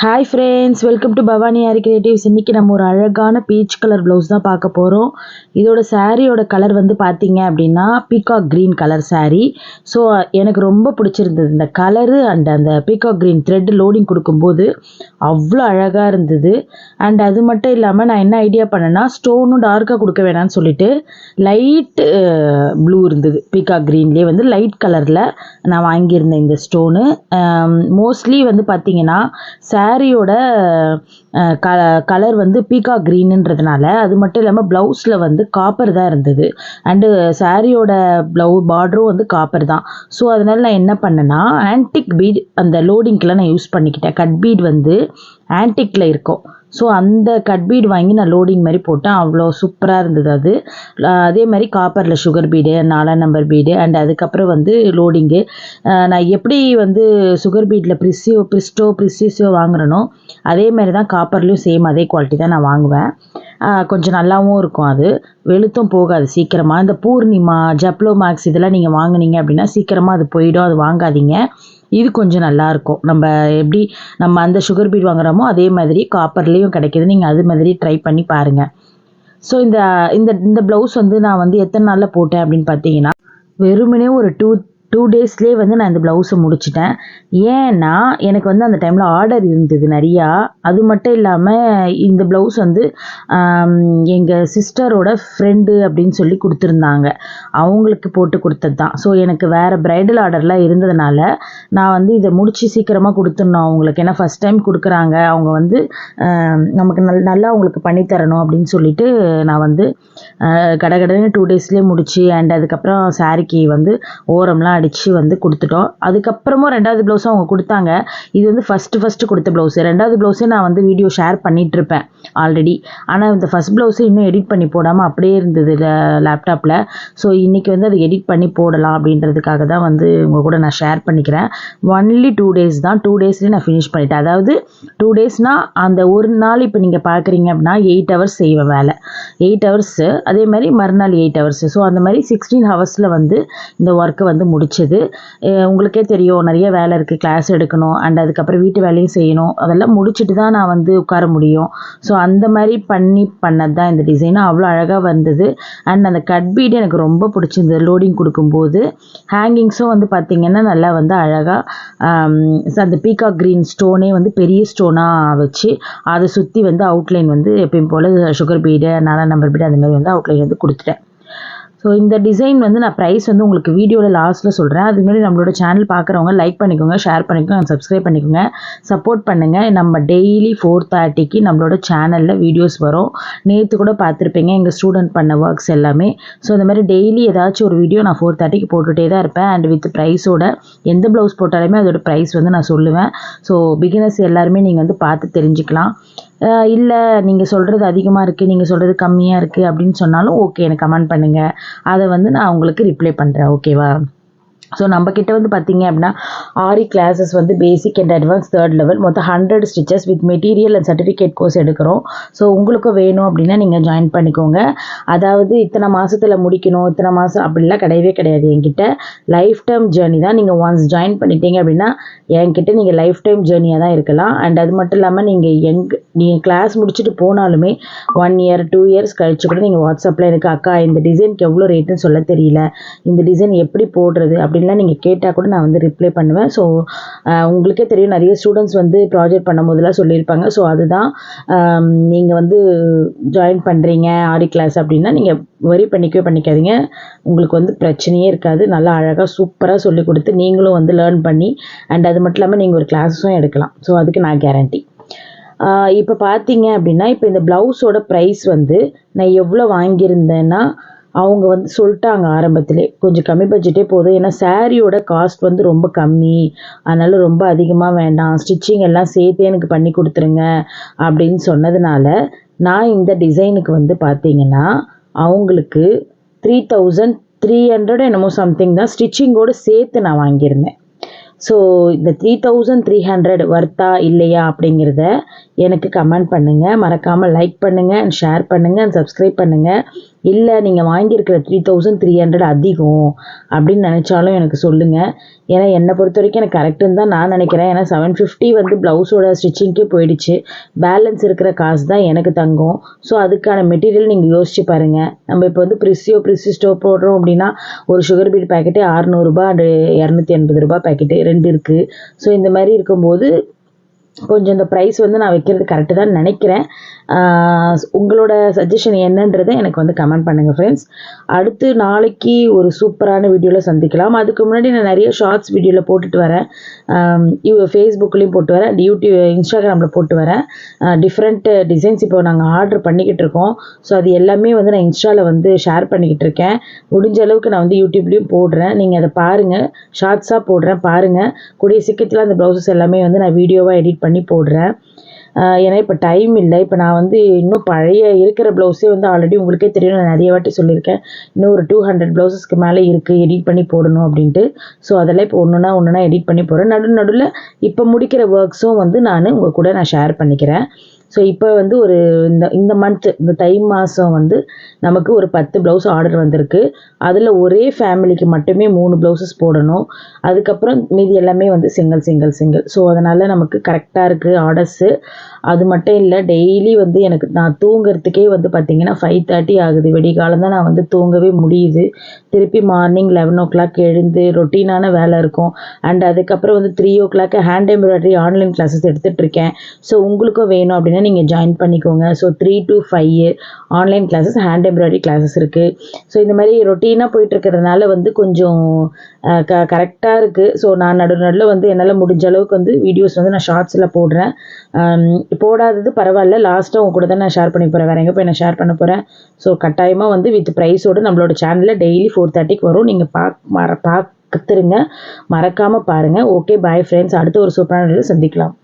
Hi friends, welcome to Bhavani aari creatives. இன்றைக்கி நம்ம ஒரு அழகான பீச் கலர் ப்ளவுஸ் தான் பார்க்க போகிறோம். இதோட சாரியோட கலர் வந்து பார்த்தீங்க அப்படின்னா peacock green colour sari. So எனக்கு ரொம்ப பிடிச்சிருந்தது இந்த கலரு அண்ட் அந்த பீகாக் க்ரீன் த்ரெட் லோடிங் கொடுக்கும்போது அவ்வளோ அழகாக இருந்தது. அண்ட் அது மட்டும் இல்லாமல் நான் என்ன ஐடியா பண்ணேன்னா, ஸ்டோனும் டார்க்காக கொடுக்க வேணாம்னு சொல்லிட்டு லைட் ப்ளூ இருந்தது. பீகாக் க்ரீன்லேயே வந்து லைட் கலரில் நான் வாங்கியிருந்தேன் இந்த ஸ்டோனு. மோஸ்ட்லி வந்து பார்த்தீங்கன்னா சாரியோட கலர் வந்து பீகாக் க்ரீனுன்றதுனால, அது மட்டும் இல்லாமல் ப்ளவுஸில் வந்து காப்பர் தான் இருந்தது. அண்டு சாரியோட பார்டரும் வந்து காப்பர் தான். ஸோ அதனால் நான் என்ன பண்ணேன்னா, ஆன்டிக் பீட் அந்த லோடிங்க்கெலாம் நான் யூஸ் பண்ணிக்கிட்டேன். கட் பீட் வந்து ஆன்டிக்கில் இருக்கும். ஸோ அந்த கட் பீட் வாங்கி நான் லோடிங் மாதிரி போட்டேன். அவ்வளோ சூப்பராக இருந்தது அது. அதே மாதிரி காப்பரில் sugar feed, 4 number feed and அதுக்கப்புறம் வந்து லோடிங்கு. நான் எப்படி வந்து சுகர் பீடில் ப்ரிஸ்டியோ வாங்குறேனோ அதே மாதிரி தான் காப்பர்லேயும் சேம் அதே குவாலிட்டி தான் நான் வாங்குவேன். கொஞ்சம் நல்லாவும் இருக்கும், அது வெளுத்தும் போகாது சீக்கிரமாக. இந்த பூர்ணிமா, ஜப்ளோ மேக்ஸ் இதெல்லாம் நீங்கள் வாங்குனீங்க அப்படின்னா சீக்கிரமாக அது போயிடும், அது வாங்காதீங்க. இது கொஞ்சம் நல்லாயிருக்கும். எப்படி நம்ம அந்த சுகர் பீட் வாங்குறோமோ அதே மாதிரி காப்பர்லேயும் கிடைக்கிது. நீங்கள் அது மாதிரி ட்ரை பண்ணி பாருங்கள். ஸோ இந்த இந்த இந்த ப்ளவுஸ் வந்து நான் வந்து எத்தனை நாளில் போட்டேன் அப்படின்னு பார்த்தீங்கன்னா, வெறுமனே ஒரு டூ டேஸ்லேயே வந்து நான் இந்த ப்ளவுஸை முடிச்சிட்டேன். ஏன்னா எனக்கு வந்து அந்த டைமில் ஆர்டர் இருந்தது நிறையா. அது மட்டும் இல்லாமல் இந்த ப்ளவுஸ் வந்து எங்கள் சிஸ்டரோட ஃப்ரெண்டு அப்படின்னு சொல்லி கொடுத்துருந்தாங்க. அவங்களுக்கு போட்டு கொடுத்தது தான். ஸோ எனக்கு வேறு ப்ரைடல் ஆர்டர்லாம் இருந்ததுனால நான் வந்து இதை முடித்து சீக்கிரமாக கொடுத்துடணும் அவங்களுக்கு. ஏன்னா ஃபஸ்ட் டைம் கொடுக்குறாங்க, அவங்க வந்து நமக்கு நல்லா அவங்களுக்கு பண்ணித்தரணும் அப்படின்னு சொல்லிட்டு நான் வந்து கடகடன்னு 2 டேஸ்லேயே முடிச்சு அண்ட் அதுக்கப்புறம் சாரிக்கு வந்து ஓரம்லாம் அடித்து வந்து கொடுத்துட்டோம். அதுக்கப்புறமும் 2வது ப்ளவுஸும் அவங்க கொடுத்தாங்க. இது வந்து ஃபஸ்ட்டு கொடுத்த ப்ளவுஸு. 2வது ப்ளவுஸே நான் வந்து வீடியோ ஷேர் பண்ணிகிட்ருப்பேன் ஆல்ரெடி. ஆனால் இந்த ஃபஸ்ட் ப்ளவுஸு இன்னும் எடிட் பண்ணி போடாமல் அப்படியே இருந்தது லேப்டாப்பில். ஸோ இன்றைக்கி வந்து அதை எடிட் பண்ணி போடலாம் அப்படின்றதுக்காக தான் வந்து உங்கள் கூட நான் ஷேர் பண்ணிக்கிறேன். ஒன்லி 2 டேஸ் தான். 2 டேஸ்லேயே நான் ஃபினிஷ் பண்ணிட்டேன். அதாவது 2 டேஸ்னால் அந்த ஒரு நாள் இப்போ நீங்கள் பார்க்குறீங்க அப்படின்னா 8 ஹவர்ஸ் செய்வேன் வேலை. 8 ஹவர்ஸு, அதே மாதிரி மறுநாள் 8 ஹவர்ஸு. ஸோ அந்த மாதிரி 16 ஹவர்ஸில் வந்து இந்த ஒர்க்கை வந்து முடிச்சது. உங்களுக்கே தெரியும், நிறைய வேலை இருக்குது, கிளாஸ் எடுக்கணும் அண்ட் அதுக்கப்புறம் வீட்டு வேலையும் செய்யணும். அதெல்லாம் முடிச்சுட்டு தான் நான் வந்து உட்கார முடியும். ஸோ அந்த மாதிரி பண்ணது தான் இந்த டிசைன். அவ்வளோ அழகாக வந்தது. அண்ட் அந்த கட் பீடு எனக்கு ரொம்ப பிடிச்சிருந்தது. லோடிங் கொடுக்கும்போது ஹேங்கிங்ஸும் வந்து பார்த்திங்கன்னா நல்லா வந்து அழகாக அந்த பீகாக் க்ரீன் ஸ்டோனே வந்து பெரிய ஸ்டோனாக வச்சு அதை சுற்றி வந்து அவுட்லைன் வந்து எப்பயும் போல் சுகர் பீடு, 4 நம்பர் பீடு அந்த மாதிரி வந்து அவுட்லைன் வந்து கொடுத்துட்டேன். ஸோ இந்த டிசைன் வந்து நான் ப்ரைஸ் வந்து உங்களுக்கு வீடியோவில் லாஸ்ட்டில் சொல்கிறேன். அது முன்னாடி நம்மளோட சேனல் பார்க்குறவங்க லைக் பண்ணிக்கோங்க, ஷேர் பண்ணிக்கோங்க, சப்ஸ்கிரைப் பண்ணிக்கோங்க, சப்போர்ட் பண்ணுங்கள். நம்ம டெய்லி 4:30க்கு நம்மளோட சேனலில் வீடியோஸ் வரும். நேற்று கூட பார்த்துருப்பீங்க எங்கள் ஸ்டூடெண்ட் பண்ண ஒர்க்ஸ் எல்லாமே. ஸோ இந்த மாதிரி டெய்லி ஏதாச்சும் ஒரு வீடியோ நான் 4:30க்கு போட்டுகிட்டே தான் இருப்பேன். அண்ட் வித் ப்ரைஸோட எந்த ப்ளவுஸ் போட்டாலுமே அதோட ப்ரைஸ் வந்து நான் சொல்லுவேன். ஸோ பிகினர்ஸ் எல்லாருமே நீங்கள் வந்து பார்த்து தெரிஞ்சுக்கலாம். இல்லை நீங்கள் சொல்கிறது அதிகமாக இருக்குது, நீங்கள் சொல்கிறது கம்மியாக இருக்குது அப்படின்னு சொன்னாலும் ஓகே, எனக்கு கமெண்ட் பண்ணுங்கள். அதை வந்து நான் உங்களுக்கு ரிப்ளை பண்ணுறேன், ஓகேவா? ஸோ நம்மக்கிட்ட வந்து பார்த்திங்க அப்படின்னா ஆரி கிளாஸஸ் வந்து பேசிக் அண்ட் அட்வான்ஸ் 3rd லெவல் மொத்தம் 100 stitches with material and certificate course எடுக்கிறோம். ஸோ உங்களுக்கும் வேணும் அப்படின்னா நீங்கள் ஜாயின் பண்ணிக்கோங்க. அதாவது இத்தனை மாதத்தில் முடிக்கணும், இத்தனை மாதம் அப்படிலாம் கிடையவே கிடையாது. என்கிட்ட லைஃப் டைம் ஜேர்னி தான். நீங்கள் ஒன்ஸ் ஜாயின் பண்ணிட்டீங்க அப்படின்னா என்கிட்ட நீங்கள் லைஃப் டைம் ஜேர்னியாக தான் இருக்கலாம். அண்ட் அது மட்டும் இல்லாமல் நீங்கள் கிளாஸ் முடிச்சுட்டு போனாலுமே 1 இயர் 2 இயர்ஸ் கழிச்சு கூட நீங்கள் வாட்ஸ்அப்பில் எனக்கு அக்கா இந்த டிசைனுக்கு எவ்வளோ ரேட்டுன்னு சொல்ல தெரியல, இந்த டிசைன் எப்படி போடுறது அப்படின்லாம் நீங்கள் கேட்டால் கூட நான் வந்து ரிப்ளை பண்ணுவேன். ஸோ உங்களுக்கே தெரியும், நிறைய ஸ்டூடெண்ட்ஸ் வந்து ப்ராஜெக்ட் பண்ணும் போதெல்லாம் சொல்லியிருப்பாங்க. ஸோ அதுதான் நீங்கள் வந்து ஜாயின் பண்ணுறீங்க ஆரி கிளாஸ் அப்படின்னா நீங்கள் வரி பண்ணிக்காதீங்க. உங்களுக்கு வந்து பிரச்சனையே இருக்காது. நல்லா அழகாக சூப்பராக சொல்லி கொடுத்து நீங்களும் வந்து லேர்ன் பண்ணி அண்ட் அது மட்டும் இல்லாமல் நீங்கள் ஒரு கிளாஸஸும் எடுக்கலாம். ஸோ அதுக்கு நான் கேரண்டி. இப்போ பார்த்தீங்க அப்படின்னா இப்போ இந்த ப்ளவுஸோட ப்ரைஸ் வந்து நான் எவ்வளோ வாங்கியிருந்தேன்னா அவங்க வந்து சொல்லிட்டாங்க ஆரம்பத்திலே, கொஞ்சம் கம்மி பட்ஜெட்டே போதும், ஏன்னா சாரியோட காஸ்ட் வந்து ரொம்ப கம்மி, அதனால் ரொம்ப அதிகமாக வேண்டாம், ஸ்டிச்சிங் எல்லாம் சேர்த்தே எனக்கு பண்ணி கொடுத்துருங்க அப்படின்னு சொன்னதுனால நான் இந்த டிசைனுக்கு வந்து பார்த்தீங்கன்னா அவங்களுக்கு 3300 என்னமோ சம்திங் தான் ஸ்டிச்சிங்கோடு சேர்த்து நான் வாங்கியிருந்தேன். ஸோ இந்த 3300 வர்த்தா இல்லையா அப்படிங்கிறத எனக்கு கமெண்ட் பண்ணுங்கள். மறக்காமல் லைக் பண்ணுங்கள் அண்ட் ஷேர் பண்ணுங்கள் அண்ட் சப்ஸ்கிரைப் பண்ணுங்கள். இல்லை நீங்கள் வாங்கியிருக்கிற 3300 அதிகம் அப்படின்னு நினச்சாலும் எனக்கு சொல்லுங்கள். ஏன்னா என்னை பொறுத்த வரைக்கும் எனக்கு கரெக்டுன்னு தான் நான் நினைக்கிறேன். ஏன்னா 750 வந்து ப்ளவுஸோட ஸ்டிச்சிங்க்கே போயிடுச்சு. பேலன்ஸ் இருக்கிற காசு தான் எனக்கு தங்கும். ஸோ அதுக்கான மெட்டீரியல் நீங்கள் யோசிச்சு பாருங்கள். நம்ம இப்போ வந்து ப்ரிஸி ஸ்டோவ் போடுறோம் அப்படின்னா ஒரு சுகர் பீட் பேக்கெட்டே 600 ரூபாய் அண்டு 280 ரூபாய் பேக்கெட்டு 2 இருக்குது. ஸோ இந்த மாதிரி இருக்கும்போது கொஞ்சம் இந்த ப்ரைஸ் வந்து நான் வைக்கிறது கரெக்டு தான் நினைக்கிறேன். உங்களோட சஜஷன் என்னன்றதை எனக்கு வந்து கமெண்ட் பண்ணுங்கள் ஃப்ரெண்ட்ஸ். அடுத்து நாளைக்கு ஒரு சூப்பரான வீடியோவில் சந்திக்கலாம். அதுக்கு முன்னாடி நான் நிறைய ஷார்ட்ஸ் வீடியோவில் போட்டுட்டு வரேன். ஃபேஸ்புக்லேயும் போட்டு வரேன், இன்ஸ்டாகிராமில் போட்டு வரேன். டிஃப்ரெண்ட் டிசைன்ஸ் இப்போ நாங்கள் ஆர்டர் பண்ணிக்கிட்டு இருக்கோம். ஸோ அது எல்லாமே வந்து நான் இன்ஸ்டாவில் வந்து ஷேர் பண்ணிக்கிட்டு இருக்கேன். முடிஞ்ச அளவுக்கு நான் வந்து யூடியூப்லேயும் போடுறேன். நீங்கள் அதை பாருங்கள், ஷார்ட்ஸாக போடுறேன் பாருங்கள். கூடிய சீக்கிரத்தில் அந்த ப்ளவுசஸ் எல்லாமே வந்து நான் வீடியோவாக எடிட் பண்ணி போடுறேன். ஏன்னா இப்போ டைம் இல்லை. இப்போ நான் வந்து இன்னும் பழைய இருக்கிற ப்ளவுஸே வந்து ஆல்ரெடி உங்களுக்கே தெரியும், நான் நிறைய வாட்டி சொல்லியிருக்கேன். இன்னும் ஒரு 200 ப்ளவுசஸ்க்கு மேலே இருக்குது எடிட் பண்ணி போடணும் அப்படின்ட்டு. ஸோ அதெல்லாம் இப்போ ஒன்றுனா எடிட் பண்ணி போடுறேன். நடுவில் இப்போ முடிக்கிற ஒர்க்ஸும் வந்து நான் உங்கள் கூட நான் ஷேர் பண்ணிக்கிறேன். ஸோ இப்போ வந்து ஒரு இந்த மந்த்து இந்த தை மாதம் வந்து நமக்கு ஒரு 10 ப்ளவுஸ் ஆர்டர் வந்திருக்கு. அதில் ஒரே ஃபேமிலிக்கு மட்டுமே 3 ப்ளவுசஸ் போடணும். அதுக்கப்புறம் மீதி எல்லாமே வந்து சிங்கிள். ஸோ அதனால் நமக்கு கரெக்டாக இருக்குது ஆர்டர்ஸு. அது மட்டும் இல்லை, டெய்லி வந்து எனக்கு நான் தூங்குறதுக்கே வந்து பார்த்திங்கன்னா 5:30 ஆகுது. வெடிகாலம் தான் நான் வந்து தூங்கவே முடியுது. திருப்பி மார்னிங் 11 o'clock எழுந்து ரொட்டீனான வேலை இருக்கும். அண்ட் அதுக்கப்புறம் வந்து 3 o'clock hand embroidery online classes எடுத்துகிட்ருக்கேன். ஸோ உங்களுக்கும் வேணும் அப்படின்னா நீங்கள் ஜாயின் பண்ணிக்கோங்க. So 3 to 5 online classes hand embroidery classes இருக்குது. ஸோ இந்த மாதிரி ரொட்டீனாக போயிட்டுருக்கிறதுனால வந்து கொஞ்சம் கரெக்டாக இருக்குது. ஸோ நான் நடுவில் வந்து என்னால் முடிஞ்ச அளவுக்கு வந்து வீடியோஸ் வந்து நான் ஷார்ட்ஸில் போடுறேன். போடாதது பரவாயில்ல, லாஸ்ட்டாக உங்க கூட தான் நான் ஷேர் பண்ணி போகிறேன். வேறு எங்கே போய் நான் ஷேர் பண்ண போகிறேன். ஸோ கட்டாயமாக வந்து வித் ப்ரைஸோடு நம்மளோட சேனலில் டெய்லி 4:30 வரும். நீங்கள் பார்த்துருங்க, மறக்காமல் பாருங்கள். Okay, bye friends. அடுத்த ஒரு சூப்பரான வீடியோவில் சந்திக்கலாம்.